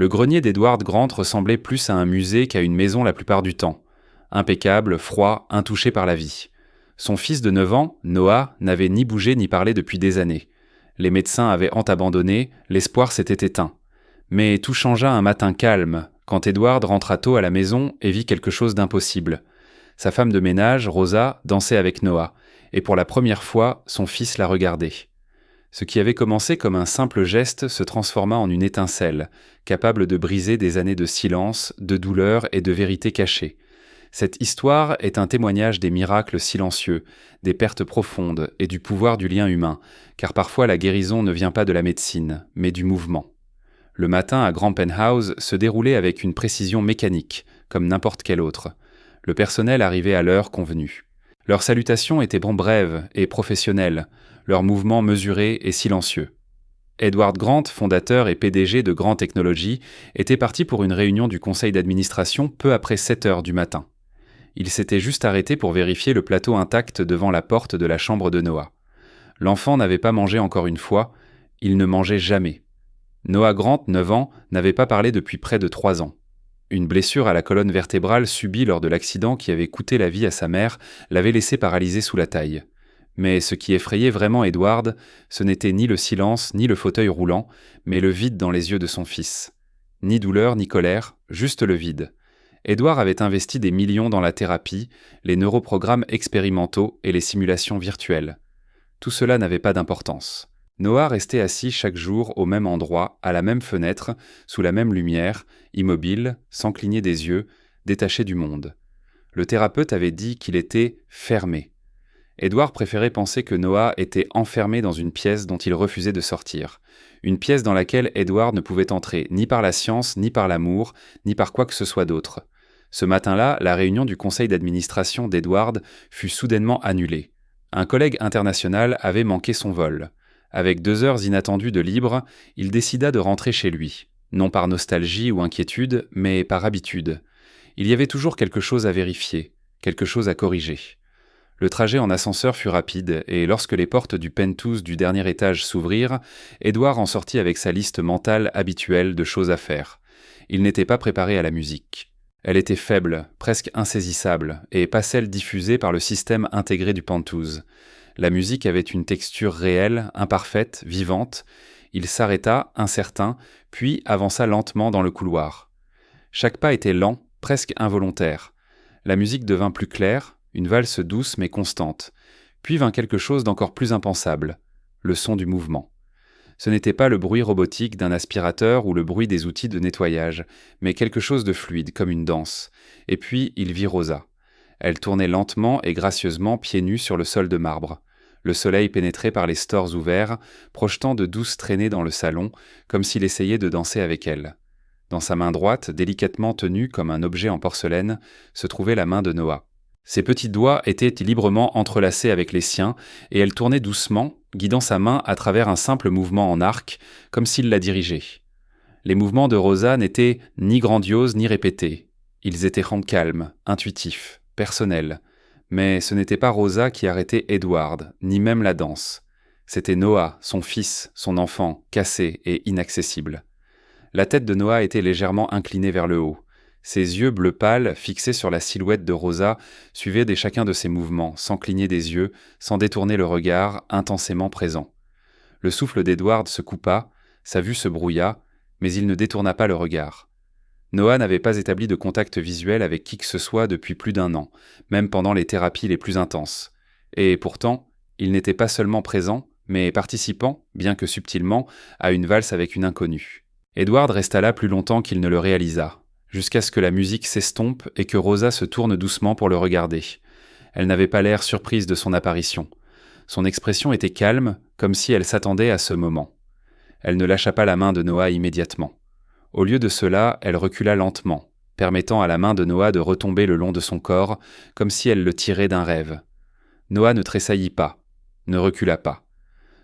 Le grenier d'Edward Grant ressemblait plus à un musée qu'à une maison la plupart du temps. Impeccable, froid, intouché par la vie. Son fils de 9 ans, Noah, n'avait ni bougé ni parlé depuis des années. Les médecins avaient abandonné, l'espoir s'était éteint. Mais tout changea un matin calme, quand Edward rentra tôt à la maison et vit quelque chose d'impossible. Sa femme de ménage, Rosa, dansait avec Noah, et pour la première fois, son fils la regardait. Ce qui avait commencé comme un simple geste se transforma en une étincelle, capable de briser des années de silence, de douleur et de vérité cachée. Cette histoire est un témoignage des miracles silencieux, des pertes profondes et du pouvoir du lien humain, car parfois la guérison ne vient pas de la médecine, mais du mouvement. Le matin à Grand Penthouse se déroulait avec une précision mécanique, comme n'importe quelle autre. Le personnel arrivait à l'heure convenue. Leurs salutations étaient brèves et professionnelles, leurs mouvements mesurés et silencieux. Edward Grant, fondateur et PDG de Grant Technology, était parti pour une réunion du conseil d'administration peu après 7 heures du matin. Il s'était juste arrêté pour vérifier le plateau intact devant la porte de la chambre de Noah. L'enfant n'avait pas mangé encore une fois, il ne mangeait jamais. Noah Grant, 9 ans, n'avait pas parlé depuis près de 3 ans. Une blessure à la colonne vertébrale subie lors de l'accident qui avait coûté la vie à sa mère l'avait laissé paralysé sous la taille. Mais ce qui effrayait vraiment Edward, ce n'était ni le silence ni le fauteuil roulant, mais le vide dans les yeux de son fils. Ni douleur ni colère, juste le vide. Edward avait investi des millions dans la thérapie, les neuroprogrammes expérimentaux et les simulations virtuelles. Tout cela n'avait pas d'importance. Noah restait assis chaque jour au même endroit, à la même fenêtre, sous la même lumière, immobile, sans cligner des yeux, détaché du monde. Le thérapeute avait dit qu'il était fermé. Edward préférait penser que Noah était enfermé dans une pièce dont il refusait de sortir. Une pièce dans laquelle Edward ne pouvait entrer ni par la science, ni par l'amour, ni par quoi que ce soit d'autre. Ce matin-là, la réunion du conseil d'administration d'Edward fut soudainement annulée. Un collègue international avait manqué son vol. Avec 2 heures inattendues de libre, il décida de rentrer chez lui. Non par nostalgie ou inquiétude, mais par habitude. Il y avait toujours quelque chose à vérifier, quelque chose à corriger. Le trajet en ascenseur fut rapide, et lorsque les portes du penthouse du dernier étage s'ouvrirent, Edward en sortit avec sa liste mentale habituelle de choses à faire. Il n'était pas préparé à la musique. Elle était faible, presque insaisissable, et pas celle diffusée par le système intégré du penthouse. La musique avait une texture réelle, imparfaite, vivante. Il s'arrêta, incertain, puis avança lentement dans le couloir. Chaque pas était lent, presque involontaire. La musique devint plus claire, une valse douce mais constante. Puis vint quelque chose d'encore plus impensable, le son du mouvement. Ce n'était pas le bruit robotique d'un aspirateur ou le bruit des outils de nettoyage, mais quelque chose de fluide, comme une danse. Et puis il vit Rosa. Elle tournait lentement et gracieusement pieds nus sur le sol de marbre. Le soleil pénétrait par les stores ouverts, projetant de douces traînées dans le salon, comme s'il essayait de danser avec elle. Dans sa main droite, délicatement tenue comme un objet en porcelaine, se trouvait la main de Noah. Ses petits doigts étaient librement entrelacés avec les siens, et elle tournait doucement, guidant sa main à travers un simple mouvement en arc, comme s'il la dirigeait. Les mouvements de Rosa n'étaient ni grandioses ni répétés. Ils étaient calmes, intuitifs, personnels. Mais ce n'était pas Rosa qui arrêtait Edward, ni même la danse. C'était Noah, son fils, son enfant, cassé et inaccessible. La tête de Noah était légèrement inclinée vers le haut. Ses yeux bleu pâle, fixés sur la silhouette de Rosa, suivaient chacun de ses mouvements, sans cligner des yeux, sans détourner le regard, intensément présent. Le souffle d'Edward se coupa, sa vue se brouilla, mais il ne détourna pas le regard. Noah n'avait pas établi de contact visuel avec qui que ce soit depuis plus d'1 an, même pendant les thérapies les plus intenses. Et pourtant, il n'était pas seulement présent, mais participant, bien que subtilement, à une valse avec une inconnue. Edward resta là plus longtemps qu'il ne le réalisa, jusqu'à ce que la musique s'estompe et que Rosa se tourne doucement pour le regarder. Elle n'avait pas l'air surprise de son apparition. Son expression était calme, comme si elle s'attendait à ce moment. Elle ne lâcha pas la main de Noah immédiatement. Au lieu de cela, elle recula lentement, permettant à la main de Noah de retomber le long de son corps, comme si elle le tirait d'un rêve. Noah ne tressaillit pas, ne recula pas.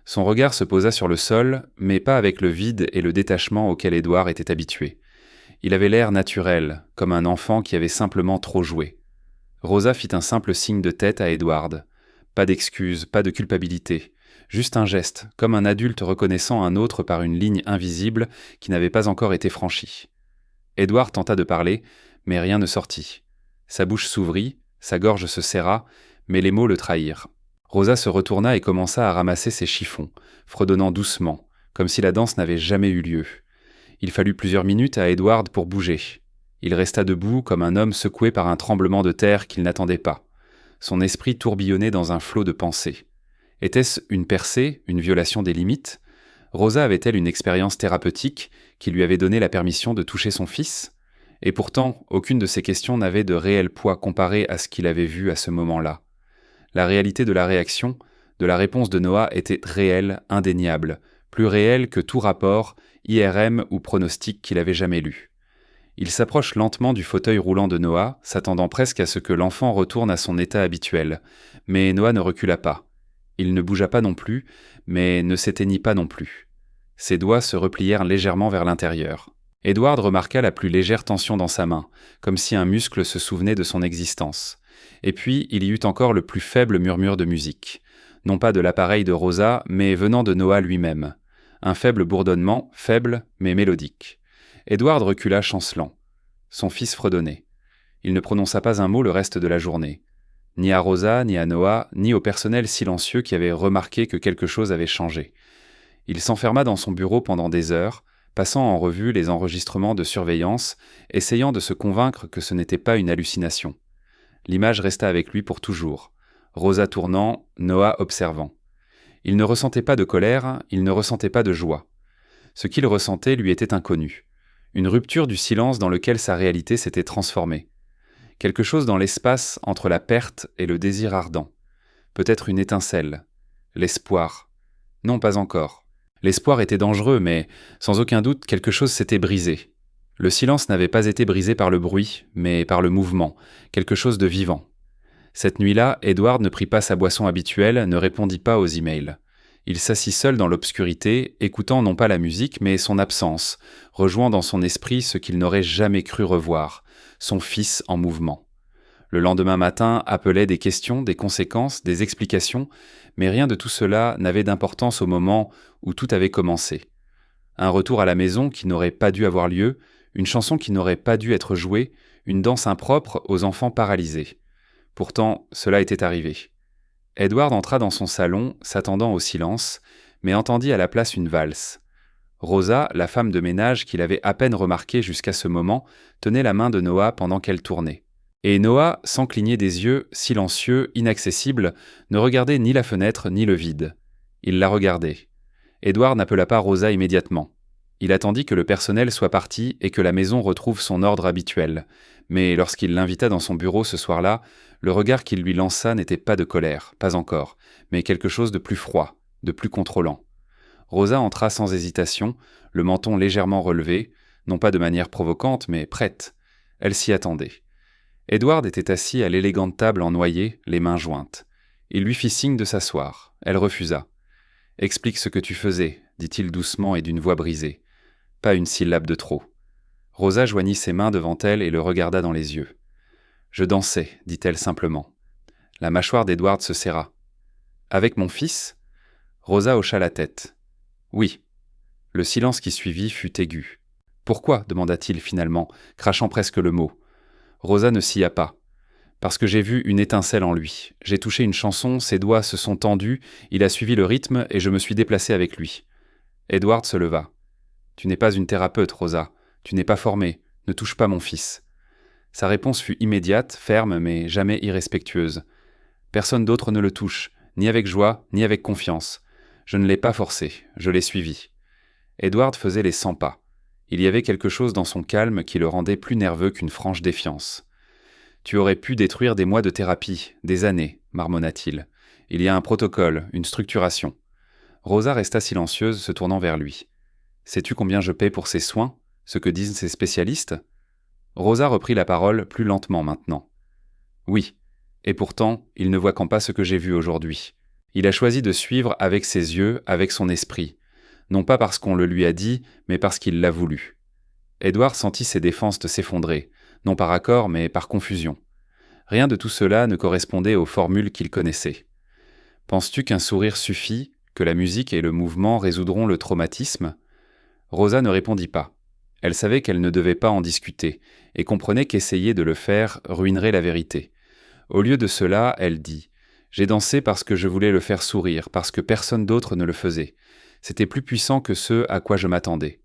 Son regard se posa sur le sol, mais pas avec le vide et le détachement auquel Edward était habitué. Il avait l'air naturel, comme un enfant qui avait simplement trop joué. Rosa fit un simple signe de tête à Edward. Pas d'excuse, pas de culpabilité. Juste un geste, comme un adulte reconnaissant un autre par une ligne invisible qui n'avait pas encore été franchie. Édouard tenta de parler, mais rien ne sortit. Sa bouche s'ouvrit, sa gorge se serra, mais les mots le trahirent. Rosa se retourna et commença à ramasser ses chiffons, fredonnant doucement, comme si la danse n'avait jamais eu lieu. Il fallut plusieurs minutes à Édouard pour bouger. Il resta debout comme un homme secoué par un tremblement de terre qu'il n'attendait pas. Son esprit tourbillonnait dans un flot de pensées. Était-ce une percée, une violation des limites ? Rosa avait-elle une expérience thérapeutique qui lui avait donné la permission de toucher son fils ? Et pourtant, aucune de ces questions n'avait de réel poids comparé à ce qu'il avait vu à ce moment-là. La réalité de la réaction, de la réponse de Noah était réelle, indéniable, plus réelle que tout rapport, IRM ou pronostic qu'il avait jamais lu. Il s'approche lentement du fauteuil roulant de Noah, s'attendant presque à ce que l'enfant retourne à son état habituel. Mais Noah ne recula pas. Il ne bougea pas non plus, mais ne s'éteignit pas non plus. Ses doigts se replièrent légèrement vers l'intérieur. Édouard remarqua la plus légère tension dans sa main, comme si un muscle se souvenait de son existence. Et puis, il y eut encore le plus faible murmure de musique. Non pas de l'appareil de Rosa, mais venant de Noah lui-même. Un faible bourdonnement, faible, mais mélodique. Édouard recula chancelant. Son fils fredonnait. Il ne prononça pas un mot le reste de la journée. Ni à Rosa, ni à Noah, ni au personnel silencieux qui avait remarqué que quelque chose avait changé. Il s'enferma dans son bureau pendant des heures, passant en revue les enregistrements de surveillance, essayant de se convaincre que ce n'était pas une hallucination. L'image resta avec lui pour toujours. Rosa tournant, Noah observant. Il ne ressentait pas de colère, il ne ressentait pas de joie. Ce qu'il ressentait lui était inconnu. Une rupture du silence dans lequel sa réalité s'était transformée. Quelque chose dans l'espace entre la perte et le désir ardent. Peut-être une étincelle. L'espoir. Non, pas encore. L'espoir était dangereux, mais sans aucun doute quelque chose s'était brisé. Le silence n'avait pas été brisé par le bruit, mais par le mouvement, quelque chose de vivant. Cette nuit-là, Édouard ne prit pas sa boisson habituelle, ne répondit pas aux emails. Il s'assit seul dans l'obscurité, écoutant non pas la musique, mais son absence, rejoignant dans son esprit ce qu'il n'aurait jamais cru revoir, son fils en mouvement. Le lendemain matin appelait des questions, des conséquences, des explications, mais rien de tout cela n'avait d'importance au moment où tout avait commencé. Un retour à la maison qui n'aurait pas dû avoir lieu, une chanson qui n'aurait pas dû être jouée, une danse impropre aux enfants paralysés. Pourtant, cela était arrivé. Édouard entra dans son salon, s'attendant au silence, mais entendit à la place une valse. Rosa, la femme de ménage qu'il avait à peine remarquée jusqu'à ce moment, tenait la main de Noah pendant qu'elle tournait. Et Noah, sans cligner des yeux, silencieux, inaccessible, ne regardait ni la fenêtre ni le vide. Il la regardait. Édouard n'appela pas Rosa immédiatement. Il attendit que le personnel soit parti et que la maison retrouve son ordre habituel. Mais lorsqu'il l'invita dans son bureau ce soir-là, le regard qu'il lui lança n'était pas de colère, pas encore, mais quelque chose de plus froid, de plus contrôlant. Rosa entra sans hésitation, le menton légèrement relevé, non pas de manière provocante, mais prête. Elle s'y attendait. Édouard était assis à l'élégante table en noyer, les mains jointes. Il lui fit signe de s'asseoir. Elle refusa. « Explique ce que tu faisais », dit-il doucement et d'une voix brisée. Pas une syllabe de trop. Rosa joignit ses mains devant elle et le regarda dans les yeux. « Je dansais », dit-elle simplement. La mâchoire d'Édouard se serra. « Avec mon fils ?» Rosa hocha la tête. « Oui. » Le silence qui suivit fut aigu. « Pourquoi ?» demanda-t-il finalement, crachant presque le mot. Rosa ne sia pas. « Parce que j'ai vu une étincelle en lui. J'ai touché une chanson, ses doigts se sont tendus, il a suivi le rythme et je me suis déplacé avec lui. » Édouard se leva. « Tu n'es pas une thérapeute, Rosa. Tu n'es pas formée. Ne touche pas mon fils. » Sa réponse fut immédiate, ferme, mais jamais irrespectueuse. Personne d'autre ne le touche, ni avec joie, ni avec confiance. Je ne l'ai pas forcé, je l'ai suivi. Édouard faisait les 100 pas. Il y avait quelque chose dans son calme qui le rendait plus nerveux qu'une franche défiance. « Tu aurais pu détruire des mois de thérapie, des années, marmonna-t-il. Il y a un protocole, une structuration. » Rosa resta silencieuse, se tournant vers lui. « Sais-tu combien je paie pour ces soins, ce que disent ces spécialistes ?» Rosa reprit la parole plus lentement maintenant. « Oui, et pourtant, il ne voit qu'en pas ce que j'ai vu aujourd'hui. Il a choisi de suivre avec ses yeux, avec son esprit. Non pas parce qu'on le lui a dit, mais parce qu'il l'a voulu. » Édouard sentit ses défenses s'effondrer, non par accord, mais par confusion. Rien de tout cela ne correspondait aux formules qu'il connaissait. « Penses-tu qu'un sourire suffit, que la musique et le mouvement résoudront le traumatisme ? Rosa ne répondit pas. Elle savait qu'elle ne devait pas en discuter, et comprenait qu'essayer de le faire ruinerait la vérité. Au lieu de cela, elle dit « J'ai dansé parce que je voulais le faire sourire, parce que personne d'autre ne le faisait. C'était plus puissant que ce à quoi je m'attendais. »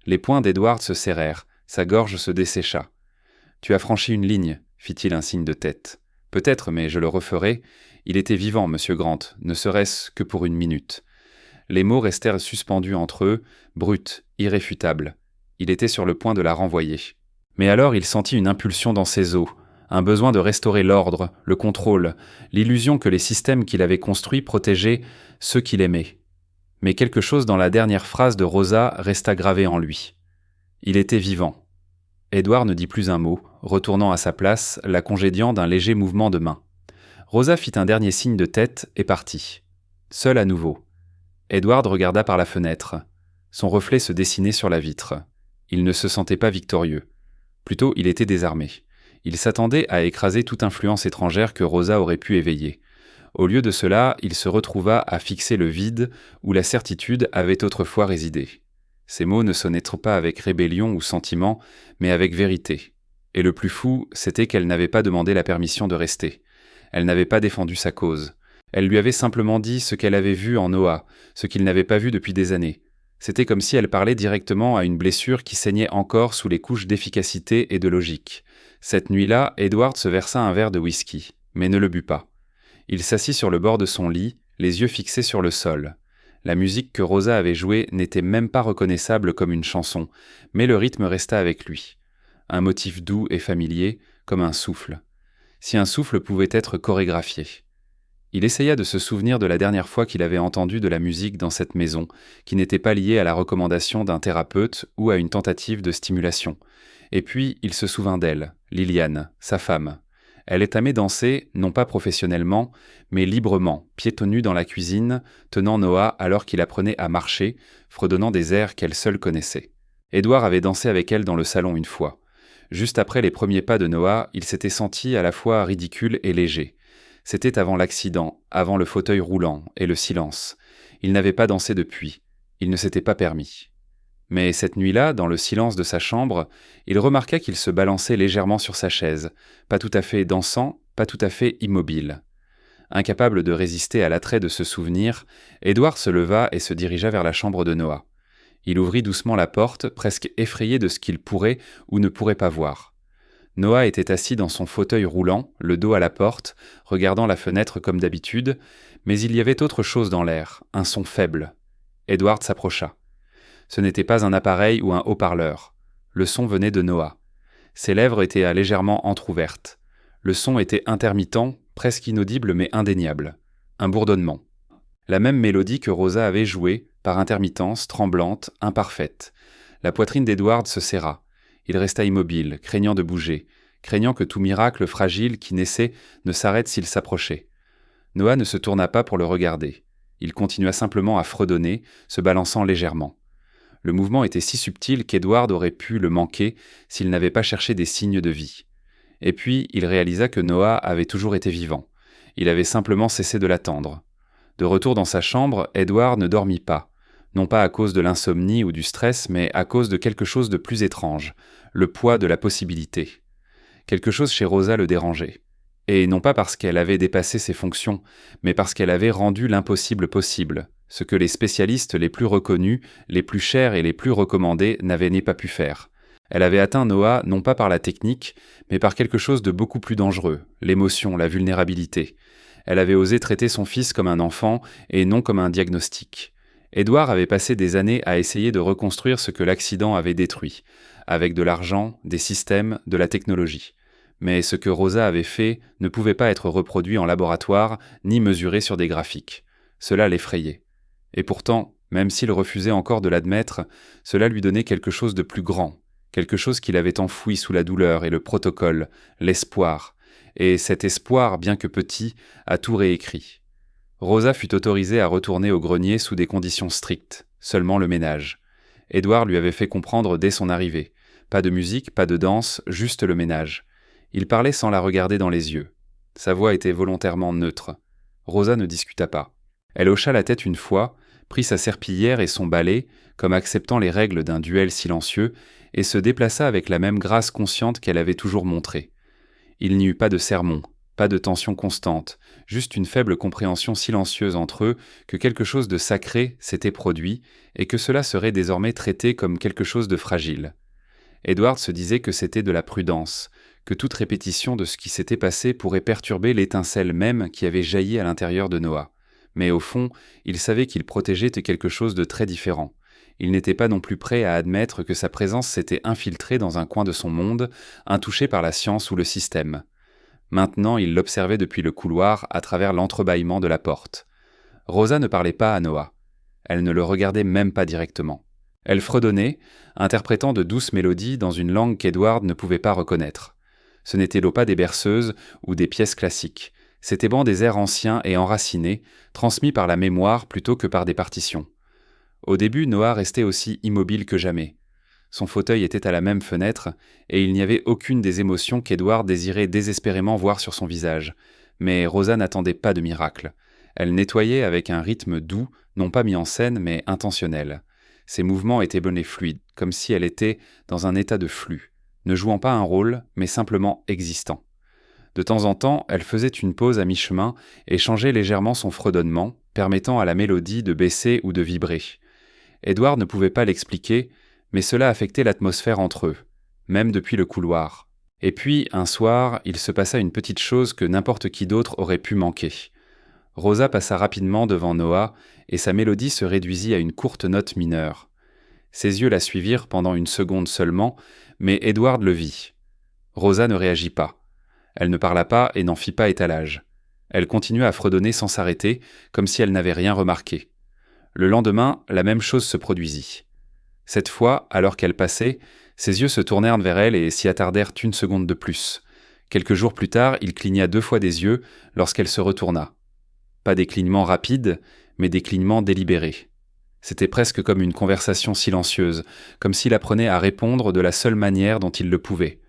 Les poings d'Edward se serrèrent, sa gorge se dessécha. « Tu as franchi une ligne, » fit-il un signe de tête. « Peut-être, mais je le referai. Il était vivant, monsieur Grant, ne serait-ce que pour une minute. » Les mots restèrent suspendus entre eux, bruts, irréfutables. Il était sur le point de la renvoyer. Mais alors il sentit une impulsion dans ses os, un besoin de restaurer l'ordre, le contrôle, l'illusion que les systèmes qu'il avait construits protégeaient ceux qu'il aimait. Mais quelque chose dans la dernière phrase de Rosa resta gravé en lui. Il était vivant. Edward ne dit plus un mot, retournant à sa place, la congédiant d'un léger mouvement de main. Rosa fit un dernier signe de tête et partit. Seul à nouveau. Edward regarda par la fenêtre. Son reflet se dessinait sur la vitre. Il ne se sentait pas victorieux. Plutôt, il était désarmé. Il s'attendait à écraser toute influence étrangère que Rosa aurait pu éveiller. Au lieu de cela, il se retrouva à fixer le vide où la certitude avait autrefois résidé. Ces mots ne sonnaient pas avec rébellion ou sentiment, mais avec vérité. Et le plus fou, c'était qu'elle n'avait pas demandé la permission de rester. Elle n'avait pas défendu sa cause. Elle lui avait simplement dit ce qu'elle avait vu en Noah, ce qu'il n'avait pas vu depuis des années. C'était comme si elle parlait directement à une blessure qui saignait encore sous les couches d'efficacité et de logique. Cette nuit-là, Edward se versa un verre de whisky, mais ne le but pas. Il s'assit sur le bord de son lit, les yeux fixés sur le sol. La musique que Rosa avait jouée n'était même pas reconnaissable comme une chanson, mais le rythme resta avec lui. Un motif doux et familier, comme un souffle. Si un souffle pouvait être chorégraphié. Il essaya de se souvenir de la dernière fois qu'il avait entendu de la musique dans cette maison, qui n'était pas liée à la recommandation d'un thérapeute ou à une tentative de stimulation. Et puis, il se souvint d'elle, Liliane, sa femme. Elle étamait danser, non pas professionnellement, mais librement, pieds nus dans la cuisine, tenant Noah alors qu'il apprenait à marcher, fredonnant des airs qu'elle seule connaissait. Edward avait dansé avec elle dans le salon une fois. Juste après les premiers pas de Noah, il s'était senti à la fois ridicule et léger. C'était avant l'accident, avant le fauteuil roulant et le silence. Il n'avait pas dansé depuis. Il ne s'était pas permis. Mais cette nuit-là, dans le silence de sa chambre, il remarqua qu'il se balançait légèrement sur sa chaise, pas tout à fait dansant, pas tout à fait immobile. Incapable de résister à l'attrait de ce souvenir, Edward se leva et se dirigea vers la chambre de Noah. Il ouvrit doucement la porte, presque effrayé de ce qu'il pourrait ou ne pourrait pas voir. Noah était assis dans son fauteuil roulant, le dos à la porte, regardant la fenêtre comme d'habitude, mais il y avait autre chose dans l'air, un son faible. Edward s'approcha. Ce n'était pas un appareil ou un haut-parleur. Le son venait de Noah. Ses lèvres étaient légèrement entr'ouvertes. Le son était intermittent, presque inaudible mais indéniable. Un bourdonnement. La même mélodie que Rosa avait jouée, par intermittence, tremblante, imparfaite. La poitrine d'Edward se serra. Il resta immobile, craignant de bouger, craignant que tout miracle fragile qui naissait ne s'arrête s'il s'approchait. Noah ne se tourna pas pour le regarder. Il continua simplement à fredonner, se balançant légèrement. Le mouvement était si subtil qu'Edward aurait pu le manquer s'il n'avait pas cherché des signes de vie. Et puis, il réalisa que Noah avait toujours été vivant. Il avait simplement cessé de l'attendre. De retour dans sa chambre, Edward ne dormit pas. Non pas à cause de l'insomnie ou du stress, mais à cause de quelque chose de plus étrange, le poids de la possibilité. Quelque chose chez Rosa le dérangeait. Et non pas parce qu'elle avait dépassé ses fonctions, mais parce qu'elle avait rendu l'impossible possible, ce que les spécialistes les plus reconnus, les plus chers et les plus recommandés n'avaient ni pas pu faire. Elle avait atteint Noah non pas par la technique, mais par quelque chose de beaucoup plus dangereux, l'émotion, la vulnérabilité. Elle avait osé traiter son fils comme un enfant et non comme un diagnostic. Edward avait passé des années à essayer de reconstruire ce que l'accident avait détruit, avec de l'argent, des systèmes, de la technologie. Mais ce que Rosa avait fait ne pouvait pas être reproduit en laboratoire ni mesuré sur des graphiques. Cela l'effrayait. Et pourtant, même s'il refusait encore de l'admettre, cela lui donnait quelque chose de plus grand, quelque chose qu'il avait enfoui sous la douleur et le protocole, l'espoir. Et cet espoir, bien que petit, a tout réécrit. Rosa fut autorisée à retourner au grenier sous des conditions strictes, seulement le ménage. Edward lui avait fait comprendre dès son arrivée. Pas de musique, pas de danse, juste le ménage. Il parlait sans la regarder dans les yeux. Sa voix était volontairement neutre. Rosa ne discuta pas. Elle hocha la tête une fois, prit sa serpillière et son balai, comme acceptant les règles d'un duel silencieux, et se déplaça avec la même grâce consciente qu'elle avait toujours montrée. Il n'y eut pas de sermon, pas de tension constante, juste une faible compréhension silencieuse entre eux que quelque chose de sacré s'était produit et que cela serait désormais traité comme quelque chose de fragile. Edward se disait que c'était de la prudence, que toute répétition de ce qui s'était passé pourrait perturber l'étincelle même qui avait jailli à l'intérieur de Noah. Mais au fond, il savait qu'il protégeait quelque chose de très différent. Il n'était pas non plus prêt à admettre que sa présence s'était infiltrée dans un coin de son monde, intouché par la science ou le système. Maintenant, il l'observait depuis le couloir à travers l'entrebâillement de la porte. Rosa ne parlait pas à Noah. Elle ne le regardait même pas directement. Elle fredonnait, interprétant de douces mélodies dans une langue qu'Edward ne pouvait pas reconnaître. Ce n'était l'opéra des berceuses ou des pièces classiques. C'était bon des airs anciens et enracinés, transmis par la mémoire plutôt que par des partitions. Au début, Noah restait aussi immobile que jamais. Son fauteuil était à la même fenêtre, et il n'y avait aucune des émotions qu'Edward désirait désespérément voir sur son visage. Mais Rosa n'attendait pas de miracle. Elle nettoyait avec un rythme doux, non pas mis en scène, mais intentionnel. Ses mouvements étaient bons et fluides, comme si elle était dans un état de flux, ne jouant pas un rôle, mais simplement existant. De temps en temps, elle faisait une pause à mi-chemin et changeait légèrement son fredonnement, permettant à la mélodie de baisser ou de vibrer. Edward ne pouvait pas l'expliquer, mais cela affectait l'atmosphère entre eux, même depuis le couloir. Et puis, un soir, il se passa une petite chose que n'importe qui d'autre aurait pu manquer. Rosa passa rapidement devant Noah, et sa mélodie se réduisit à une courte note mineure. Ses yeux la suivirent pendant une seconde seulement, mais Edward le vit. Rosa ne réagit pas. Elle ne parla pas et n'en fit pas étalage. Elle continua à fredonner sans s'arrêter, comme si elle n'avait rien remarqué. Le lendemain, la même chose se produisit. Cette fois, alors qu'elle passait, ses yeux se tournèrent vers elle et s'y attardèrent une seconde de plus. Quelques jours plus tard, il cligna 2 fois des yeux lorsqu'elle se retourna. Pas des clignements rapides, mais des clignements délibérés. C'était presque comme une conversation silencieuse, comme s'il apprenait à répondre de la seule manière dont il le pouvait.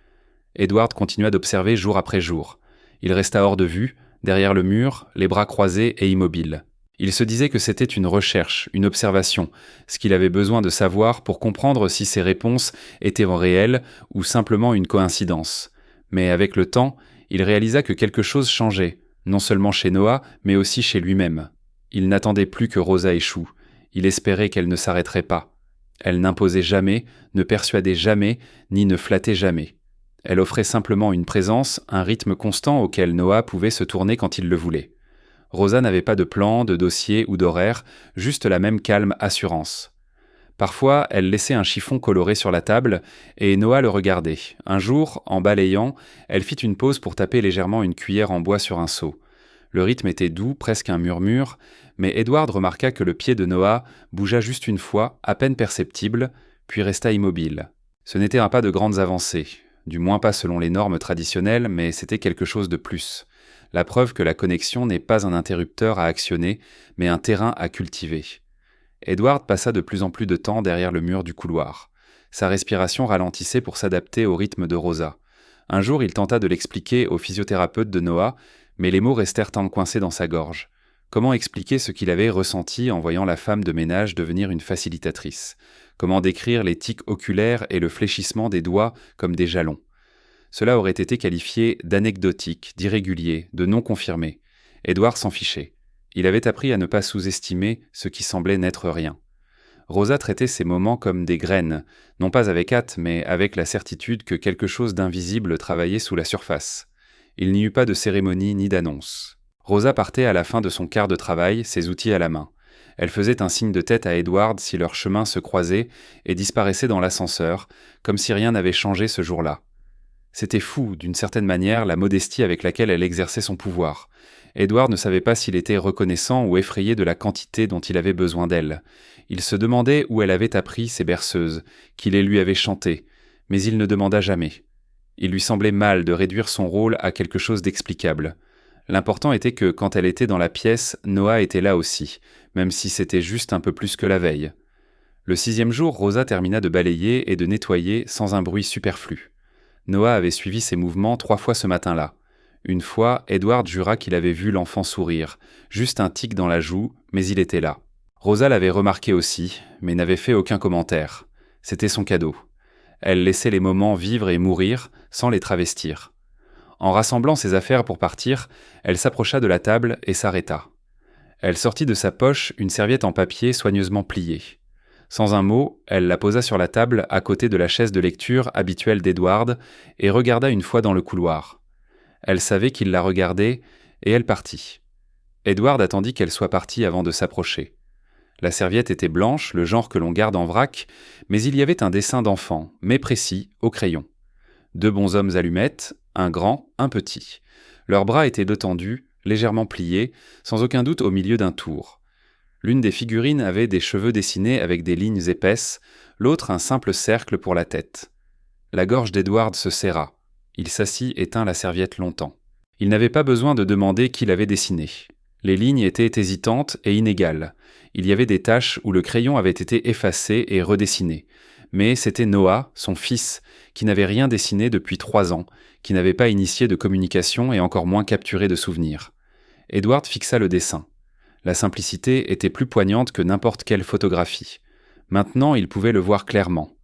Edward continua d'observer jour après jour. Il resta hors de vue, derrière le mur, les bras croisés et immobile. Il se disait que c'était une recherche, une observation, ce qu'il avait besoin de savoir pour comprendre si ses réponses étaient réelles ou simplement une coïncidence. Mais avec le temps, il réalisa que quelque chose changeait, non seulement chez Noah, mais aussi chez lui-même. Il n'attendait plus que Rosa échoue. Il espérait qu'elle ne s'arrêterait pas. Elle n'imposait jamais, ne persuadait jamais, ni ne flattait jamais. Elle offrait simplement une présence, un rythme constant auquel Noah pouvait se tourner quand il le voulait. Rosa n'avait pas de plan, de dossier ou d'horaire, juste la même calme assurance. Parfois, elle laissait un chiffon coloré sur la table, et Noah le regardait. Un jour, en balayant, elle fit une pause pour taper légèrement une cuillère en bois sur un seau. Le rythme était doux, presque un murmure, mais Edward remarqua que le pied de Noah bougea juste une fois, à peine perceptible, puis resta immobile. Ce n'était pas de grandes avancées, du moins pas selon les normes traditionnelles, mais c'était quelque chose de plus. La preuve que la connexion n'est pas un interrupteur à actionner, mais un terrain à cultiver. Edward passa de plus en plus de temps derrière le mur du couloir. Sa respiration ralentissait pour s'adapter au rythme de Rosa. Un jour, il tenta de l'expliquer au physiothérapeute de Noah, mais les mots restèrent encoincés dans sa gorge. Comment expliquer ce qu'il avait ressenti en voyant la femme de ménage devenir une facilitatrice? Comment décrire les tics oculaires et le fléchissement des doigts comme des jalons? Cela aurait été qualifié d'anecdotique, d'irrégulier, de non confirmé. Edward s'en fichait. Il avait appris à ne pas sous-estimer ce qui semblait n'être rien. Rosa traitait ces moments comme des graines, non pas avec hâte, mais avec la certitude que quelque chose d'invisible travaillait sous la surface. Il n'y eut pas de cérémonie ni d'annonce. Rosa partait à la fin de son quart de travail, ses outils à la main. Elle faisait un signe de tête à Edward si leurs chemins se croisaient et disparaissait dans l'ascenseur, comme si rien n'avait changé ce jour-là. C'était fou, d'une certaine manière, la modestie avec laquelle elle exerçait son pouvoir. Edward ne savait pas s'il était reconnaissant ou effrayé de la quantité dont il avait besoin d'elle. Il se demandait où elle avait appris ces berceuses, qui les lui avaient chantées, mais il ne demanda jamais. Il lui semblait mal de réduire son rôle à quelque chose d'explicable. L'important était que, quand elle était dans la pièce, Noah était là aussi, même si c'était juste un peu plus que la veille. Le 6e jour, Rosa termina de balayer et de nettoyer sans un bruit superflu. Noah avait suivi ses mouvements 3 fois ce matin-là. Une fois, Edward jura qu'il avait vu l'enfant sourire, juste un tic dans la joue, mais il était là. Rosa l'avait remarqué aussi, mais n'avait fait aucun commentaire. C'était son cadeau. Elle laissait les moments vivre et mourir, sans les travestir. En rassemblant ses affaires pour partir, elle s'approcha de la table et s'arrêta. Elle sortit de sa poche une serviette en papier soigneusement pliée. Sans un mot, elle la posa sur la table à côté de la chaise de lecture habituelle d'Edward et regarda une fois dans le couloir. Elle savait qu'il la regardait et elle partit. Edward attendit qu'elle soit partie avant de s'approcher. La serviette était blanche, le genre que l'on garde en vrac, mais il y avait un dessin d'enfant, mais précis, au crayon. 2 bonshommes allumettes, un grand, un petit. Leurs bras étaient détendus, légèrement pliés, sans aucun doute au milieu d'un tour. L'une des figurines avait des cheveux dessinés avec des lignes épaisses, l'autre un simple cercle pour la tête. La gorge d'Edward se serra. Il s'assit et tint la serviette longtemps. Il n'avait pas besoin de demander qui l'avait dessiné. Les lignes étaient hésitantes et inégales. Il y avait des taches où le crayon avait été effacé et redessiné. Mais c'était Noah, son fils, qui n'avait rien dessiné depuis 3 ans, qui n'avait pas initié de communication et encore moins capturé de souvenirs. Edward fixa le dessin. La simplicité était plus poignante que n'importe quelle photographie. Maintenant, il pouvait le voir clairement.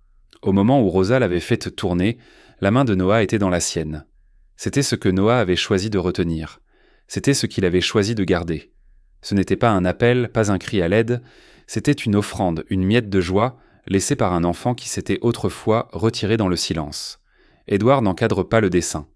Au moment où Rosa l'avait fait tourner, la main de Noah était dans la sienne. C'était ce que Noah avait choisi de retenir. C'était ce qu'il avait choisi de garder. Ce n'était pas un appel, pas un cri à l'aide, c'était une offrande, une miette de joie, laissée par un enfant qui s'était autrefois retiré dans le silence. Edward n'encadre pas le dessin.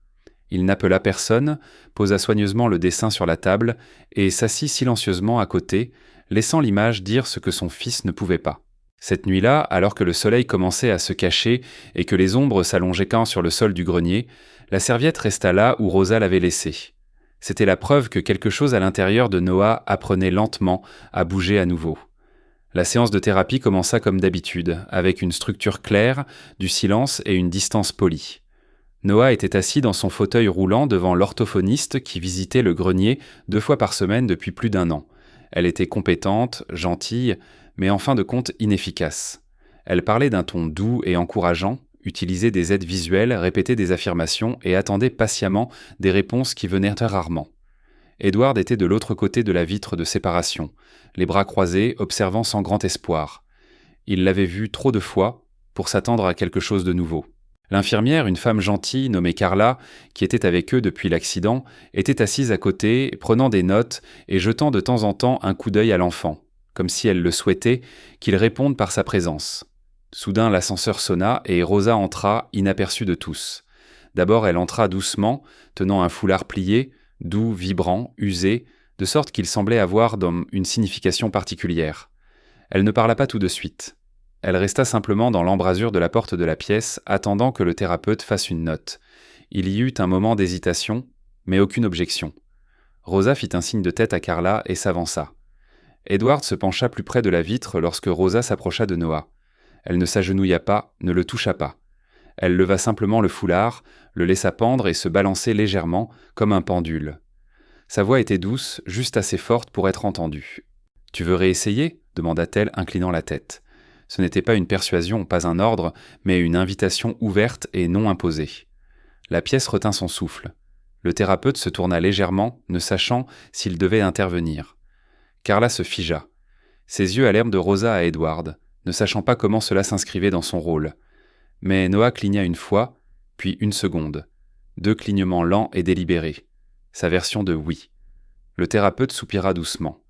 Il n'appela personne, posa soigneusement le dessin sur la table et s'assit silencieusement à côté, laissant l'image dire ce que son fils ne pouvait pas. Cette nuit-là, alors que le soleil commençait à se cacher et que les ombres s'allongeaient quand sur le sol du grenier, la serviette resta là où Rosa l'avait laissée. C'était la preuve que quelque chose à l'intérieur de Noah apprenait lentement à bouger à nouveau. La séance de thérapie commença comme d'habitude, avec une structure claire, du silence et une distance polie. Noah était assis dans son fauteuil roulant devant l'orthophoniste qui visitait le grenier 2 fois par semaine depuis plus d'1 an. Elle était compétente, gentille, mais en fin de compte inefficace. Elle parlait d'un ton doux et encourageant, utilisait des aides visuelles, répétait des affirmations et attendait patiemment des réponses qui venaient rarement. Edward était de l'autre côté de la vitre de séparation, les bras croisés, observant sans grand espoir. Il l'avait vue trop de fois pour s'attendre à quelque chose de nouveau. L'infirmière, une femme gentille nommée Carla, qui était avec eux depuis l'accident, était assise à côté, prenant des notes et jetant de temps en temps un coup d'œil à l'enfant, comme si elle le souhaitait qu'il réponde par sa présence. Soudain, l'ascenseur sonna et Rosa entra, inaperçue de tous. D'abord, elle entra doucement, tenant un foulard plié, doux, vibrant, usé, de sorte qu'il semblait avoir une signification particulière. Elle ne parla pas tout de suite. Elle resta simplement dans l'embrasure de la porte de la pièce, attendant que le thérapeute fasse une note. Il y eut un moment d'hésitation, mais aucune objection. Rosa fit un signe de tête à Carla et s'avança. Edward se pencha plus près de la vitre lorsque Rosa s'approcha de Noah. Elle ne s'agenouilla pas, ne le toucha pas. Elle leva simplement le foulard, le laissa pendre et se balancer légèrement, comme un pendule. Sa voix était douce, juste assez forte pour être entendue. « Tu veux réessayer » demanda-t-elle, inclinant la tête. Ce n'était pas une persuasion, pas un ordre, mais une invitation ouverte et non imposée. La pièce retint son souffle. Le thérapeute se tourna légèrement, ne sachant s'il devait intervenir. Carla se figea. Ses yeux allèrent de Rosa à Edward, ne sachant pas comment cela s'inscrivait dans son rôle. Mais Noah cligna une fois, puis une seconde. 2 clignements lents et délibérés. Sa version de oui. Le thérapeute soupira doucement.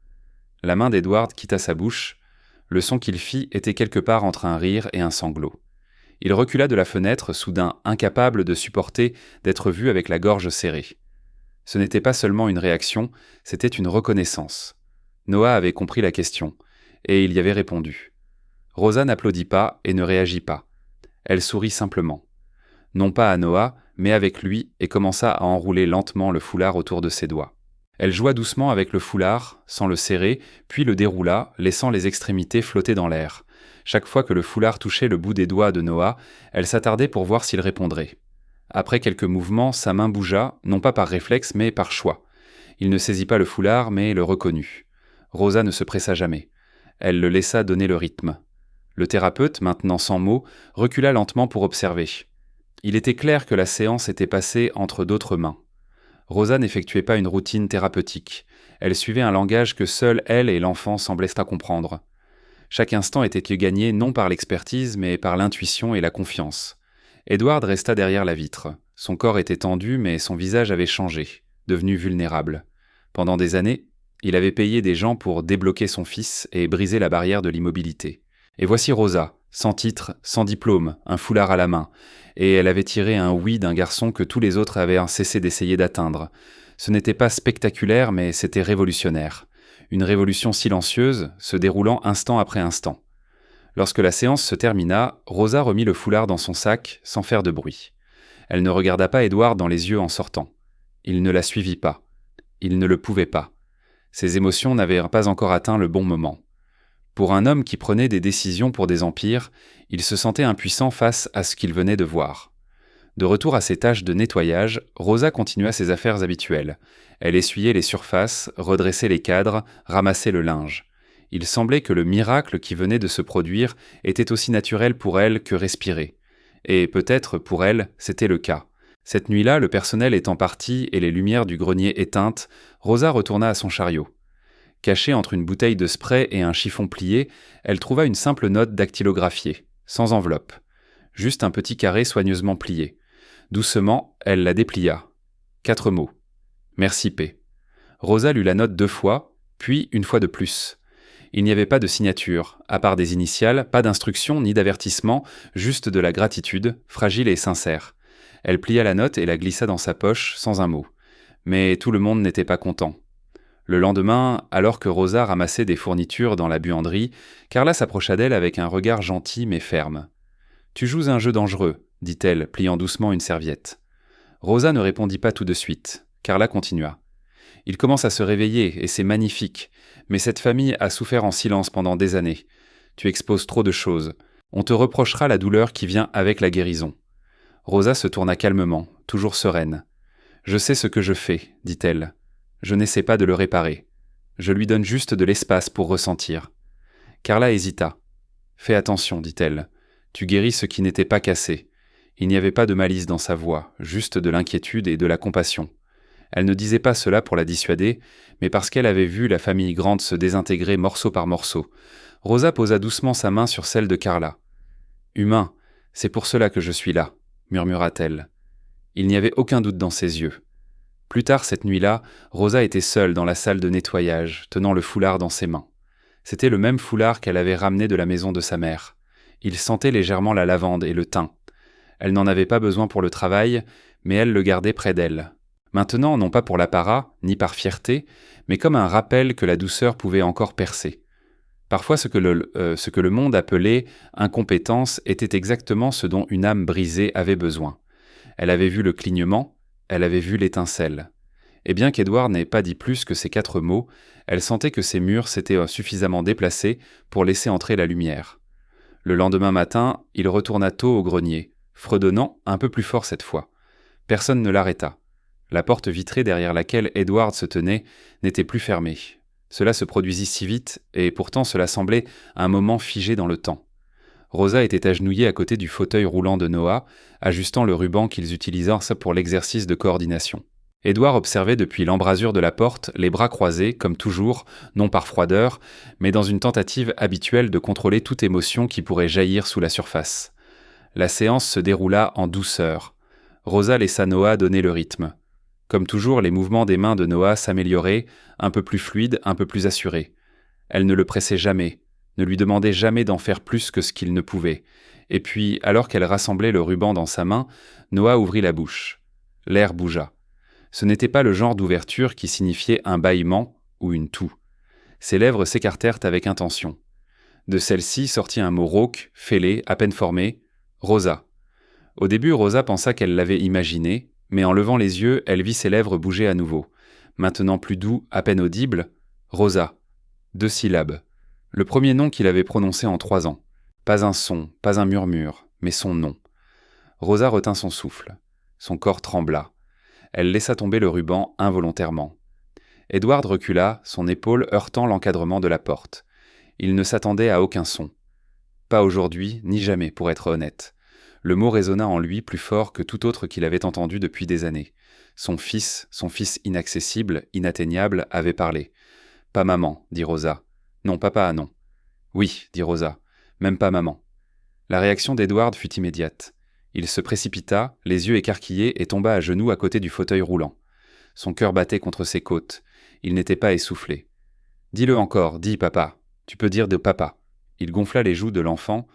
La main d'Edward quitta sa bouche. Le son qu'il fit était quelque part entre un rire et un sanglot. Il recula de la fenêtre, soudain incapable de supporter d'être vu avec la gorge serrée. Ce n'était pas seulement une réaction, c'était une reconnaissance. Noah avait compris la question, et il y avait répondu. Rosa n'applaudit pas et ne réagit pas. Elle sourit simplement. Non pas à Noah, mais avec lui, et commença à enrouler lentement le foulard autour de ses doigts. Elle joua doucement avec le foulard, sans le serrer, puis le déroula, laissant les extrémités flotter dans l'air. Chaque fois que le foulard touchait le bout des doigts de Noah, elle s'attardait pour voir s'il répondrait. Après quelques mouvements, sa main bougea, non pas par réflexe, mais par choix. Il ne saisit pas le foulard, mais le reconnut. Rosa ne se pressa jamais. Elle le laissa donner le rythme. Le thérapeute, maintenant sans mots, recula lentement pour observer. Il était clair que la séance était passée entre d'autres mains. Rosa n'effectuait pas une routine thérapeutique. Elle suivait un langage que seule elle et l'enfant semblaient à comprendre. Chaque instant était gagné non par l'expertise, mais par l'intuition et la confiance. Edward resta derrière la vitre. Son corps était tendu, mais son visage avait changé, devenu vulnérable. Pendant des années, il avait payé des gens pour débloquer son fils et briser la barrière de l'immobilité. Et voici Rosa, sans titre, sans diplôme, un foulard à la main, et elle avait tiré un oui d'un garçon que tous les autres avaient cessé d'essayer d'atteindre. Ce n'était pas spectaculaire, mais c'était révolutionnaire. Une révolution silencieuse, se déroulant instant après instant. Lorsque la séance se termina, Rosa remit le foulard dans son sac, sans faire de bruit. Elle ne regarda pas Edward dans les yeux en sortant. Il ne la suivit pas. Il ne le pouvait pas. Ses émotions n'avaient pas encore atteint le bon moment. Pour un homme qui prenait des décisions pour des empires, il se sentait impuissant face à ce qu'il venait de voir. De retour à ses tâches de nettoyage, Rosa continua ses affaires habituelles. Elle essuyait les surfaces, redressait les cadres, ramassait le linge. Il semblait que le miracle qui venait de se produire était aussi naturel pour elle que respirer. Et peut-être, pour elle, c'était le cas. Cette nuit-là, le personnel étant parti et les lumières du grenier éteintes, Rosa retourna à son chariot. Cachée entre une bouteille de spray et un chiffon plié, elle trouva une simple note dactylographiée, sans enveloppe. Juste un petit carré soigneusement plié. Doucement, elle la déplia. 4 mots. Merci P. Rosa lut la note 2 fois, puis une fois de plus. Il n'y avait pas de signature, à part des initiales, pas d'instruction ni d'avertissement, juste de la gratitude, fragile et sincère. Elle plia la note et la glissa dans sa poche, sans un mot. Mais tout le monde n'était pas content. Le lendemain, alors que Rosa ramassait des fournitures dans la buanderie, Carla s'approcha d'elle avec un regard gentil mais ferme. « Tu joues un jeu dangereux », dit-elle, pliant doucement une serviette. Rosa ne répondit pas tout de suite. Carla continua. « Il commence à se réveiller, et c'est magnifique. Mais cette famille a souffert en silence pendant des années. Tu exposes trop de choses. On te reprochera la douleur qui vient avec la guérison. » Rosa se tourna calmement, toujours sereine. « Je sais ce que je fais, dit-elle. Je n'essaie pas de le réparer. Je lui donne juste de l'espace pour ressentir. » Carla hésita. « Fais attention, dit-elle. Tu guéris ce qui n'était pas cassé. » Il n'y avait pas de malice dans sa voix, juste de l'inquiétude et de la compassion. Elle ne disait pas cela pour la dissuader, mais parce qu'elle avait vu la famille Grant se désintégrer morceau par morceau. Rosa posa doucement sa main sur celle de Carla. « Humain, c'est pour cela que je suis là, » murmura-t-elle. Il n'y avait aucun doute dans ses yeux. Plus tard cette nuit-là, Rosa était seule dans la salle de nettoyage, tenant le foulard dans ses mains. C'était le même foulard qu'elle avait ramené de la maison de sa mère. Il sentait légèrement la lavande et le thym. Elle n'en avait pas besoin pour le travail, mais elle le gardait près d'elle. Maintenant, non pas pour l'apparat, ni par fierté, mais comme un rappel que la douceur pouvait encore percer. Parfois, ce que le monde appelait incompétence était exactement ce dont une âme brisée avait besoin. Elle avait vu le clignement, elle avait vu l'étincelle. Et bien qu'Edward n'ait pas dit plus que ces 4 mots, elle sentait que ces murs s'étaient suffisamment déplacés pour laisser entrer la lumière. Le lendemain matin, il retourna tôt au grenier, fredonnant un peu plus fort cette fois. Personne ne l'arrêta. La porte vitrée derrière laquelle Edward se tenait n'était plus fermée. Cela se produisit si vite, et pourtant cela semblait un moment figé dans le temps. Rosa était agenouillée à côté du fauteuil roulant de Noah, ajustant le ruban qu'ils utilisèrent pour l'exercice de coordination. Edward observait depuis l'embrasure de la porte, les bras croisés, comme toujours, non par froideur, mais dans une tentative habituelle de contrôler toute émotion qui pourrait jaillir sous la surface. La séance se déroula en douceur. Rosa laissa Noah donner le rythme. Comme toujours, les mouvements des mains de Noah s'amélioraient, un peu plus fluides, un peu plus assurés. Elle ne le pressait jamais, ne lui demandait jamais d'en faire plus que ce qu'il ne pouvait. Et puis, alors qu'elle rassemblait le ruban dans sa main, Noah ouvrit la bouche. L'air bougea. Ce n'était pas le genre d'ouverture qui signifiait un bâillement ou une toux. Ses lèvres s'écartèrent avec intention. De celle-ci sortit un mot rauque, fêlé, à peine formé, « Rosa ». Au début, Rosa pensa qu'elle l'avait imaginé, mais en levant les yeux, elle vit ses lèvres bouger à nouveau. Maintenant plus doux, à peine audible, « Rosa ». 2 syllabes. Le premier nom qu'il avait prononcé en 3 ans. Pas un son, pas un murmure, mais son nom. Rosa retint son souffle. Son corps trembla. Elle laissa tomber le ruban involontairement. Edward recula, son épaule heurtant l'encadrement de la porte. Il ne s'attendait à aucun son. Pas aujourd'hui, ni jamais, pour être honnête. Le mot résonna en lui plus fort que tout autre qu'il avait entendu depuis des années. Son fils inaccessible, inatteignable, avait parlé. « Pas maman, dit Rosa. Non, papa, non. Oui, dit Rosa. Même pas maman. La réaction d'Edward fut immédiate. Il se précipita, les yeux écarquillés, et tomba à genoux à côté du fauteuil roulant. Son cœur battait contre ses côtes. Il n'était pas essoufflé. « Dis-le encore, dis, papa. Tu peux dire de papa. » Il gonfla les joues de l'enfant,